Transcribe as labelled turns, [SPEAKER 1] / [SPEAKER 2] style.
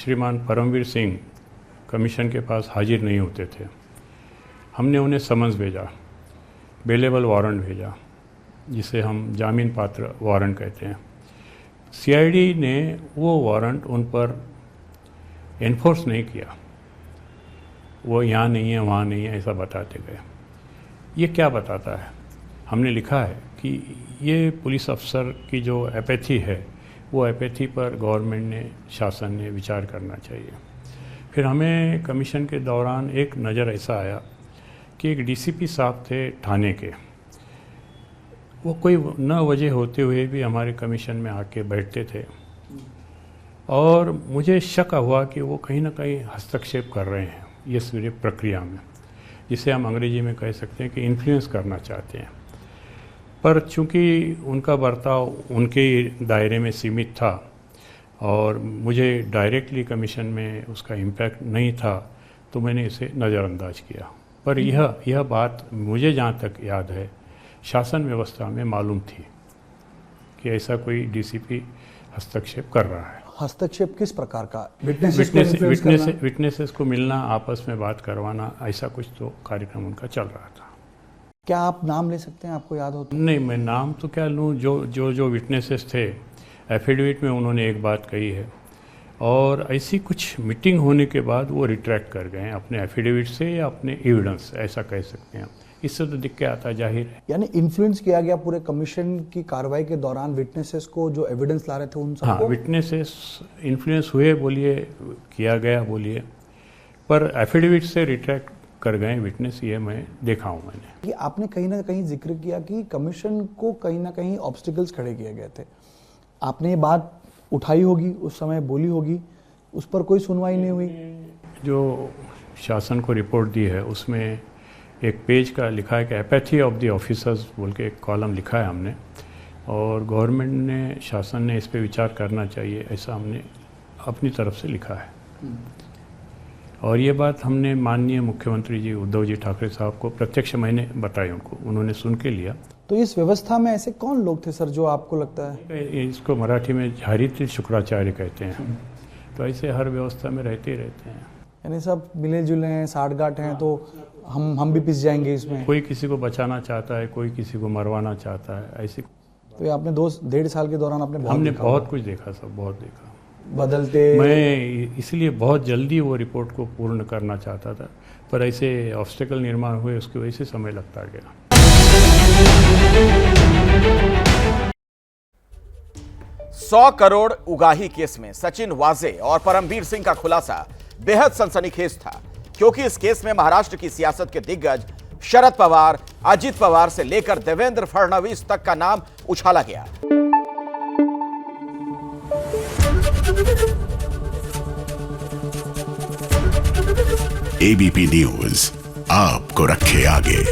[SPEAKER 1] श्रीमान परमवीर सिंह कमीशन के पास हाजिर नहीं होते थे। हमने उन्हें समन्स भेजा, बेलेबल वारंट भेजा, जिसे हम जामीन पात्र वारंट कहते हैं। सीआईडी ने वो वारंट उन पर एनफोर्स नहीं किया। वो यहाँ नहीं है, वहाँ नहीं है, ऐसा बताते गए। ये क्या बताता है? हमने लिखा है कि ये पुलिस अफसर की जो एपैथी है, वो एपैथी पर गवर्नमेंट ने, शासन ने विचार करना चाहिए। फिर हमें कमीशन के दौरान एक नज़र ऐसा आया कि एक डीसीपी साहब थे थाने के, वो कोई न वजह होते हुए भी हमारे कमीशन में आके बैठते थे और मुझे शक हुआ कि वो कहीं ना कहीं हस्तक्षेप कर रहे हैं ये पूरी प्रक्रिया में, जिसे हम अंग्रेजी में कह सकते हैं कि इन्फ्लुएंस करना चाहते हैं। पर चूंकि उनका बर्ताव उनके दायरे में सीमित था और मुझे डायरेक्टली कमीशन में उसका इम्पैक्ट नहीं था, तो मैंने इसे नज़रअंदाज किया। पर यह बात मुझे जहाँ तक याद है, शासन व्यवस्था में मालूम थी कि ऐसा कोई डीसीपी हस्तक्षेप कर रहा है।
[SPEAKER 2] हस्तक्षेप किस प्रकार का?
[SPEAKER 1] विटनेसेस को मिलना, आपस में बात करवाना, ऐसा कुछ तो कार्यक्रम उनका चल रहा था।
[SPEAKER 2] क्या आप नाम ले सकते हैं, आपको याद हो तो?
[SPEAKER 1] नहीं, मैं नाम तो क्या लूँ। जो विटनेसेस थे, एफिडेविट में उन्होंने एक बात कही है और ऐसी कुछ मीटिंग होने के बाद वो रिट्रैक्ट कर गए अपने एफिडेविट से या अपने एविडेंस, ऐसा कह सकते हैं। इससे तो दिख के आता है, जाहिर है।
[SPEAKER 2] यानी इन्फ्लुएंस किया गया पूरे कमीशन की कार्रवाई के दौरान विटनेसेस को, जो एविडेंस ला रहे थे उन सबको?
[SPEAKER 1] हाँ, विटनेसेस इन्फ्लुएंस हुए बोलिए, किया गया बोलिए, पर एफिडेविट से रिट्रैक्ट कर गए विटनेस, ये मैं देखा हूँ मैंने।
[SPEAKER 2] कि आपने कहीं ना कहीं जिक्र किया कि कमीशन को कहीं ना कहीं ऑब्स्टिकल्स खड़े किए गए थे। आपने ये बात उठाई होगी, उस समय बोली होगी, उस पर कोई सुनवाई नहीं हुई?
[SPEAKER 1] जो शासन को रिपोर्ट दी है उसमें एक पेज का लिखा है कि एपैथी ऑफ द ऑफिसर्स बोल के एक कॉलम लिखा है हमने, और गवर्नमेंट ने, शासन ने इस पे विचार करना चाहिए, ऐसा हमने अपनी तरफ से लिखा है। और ये बात हमने माननीय मुख्यमंत्री जी उद्धव जी ठाकरे साहब को प्रत्यक्ष मैंने बताई, उन्होंने सुन के लिया।
[SPEAKER 2] तो इस व्यवस्था में ऐसे कौन लोग थे सर जो आपको लगता है?
[SPEAKER 1] इसको मराठी में झारीतील शुक्राचार्य कहते हैं। तो ऐसे हर व्यवस्था में रहते ही रहते हैं।
[SPEAKER 2] यानी सब मिले जुले हैं, साठगांठ हैं, तो हम भी पिस जाएंगे इसमें।
[SPEAKER 1] कोई किसी को बचाना चाहता है, कोई किसी को मरवाना चाहता है, ऐसी।
[SPEAKER 2] तो ये आपने 2-1.5 साल के दौरान हमने
[SPEAKER 1] बहुत कुछ देखा, सब बहुत देखा,
[SPEAKER 2] बदलते।
[SPEAKER 1] मैं इसलिए बहुत जल्दी वो रिपोर्ट को पूर्ण करना चाहता था, पर ऐसे ऑब्स्टेकल निर्माण हुए, उसकी वजह से समय लगता गया।
[SPEAKER 3] 100 करोड़ उगाही केस में सचिन वाजे और परमवीर सिंह का खुलासा बेहद सनसनीखेज था, क्योंकि इस केस में महाराष्ट्र की सियासत के दिग्गज शरद पवार, अजित पवार से लेकर देवेंद्र फडणवीस तक का नाम उछाला गया।
[SPEAKER 4] एबीपी न्यूज आपको रखे आगे।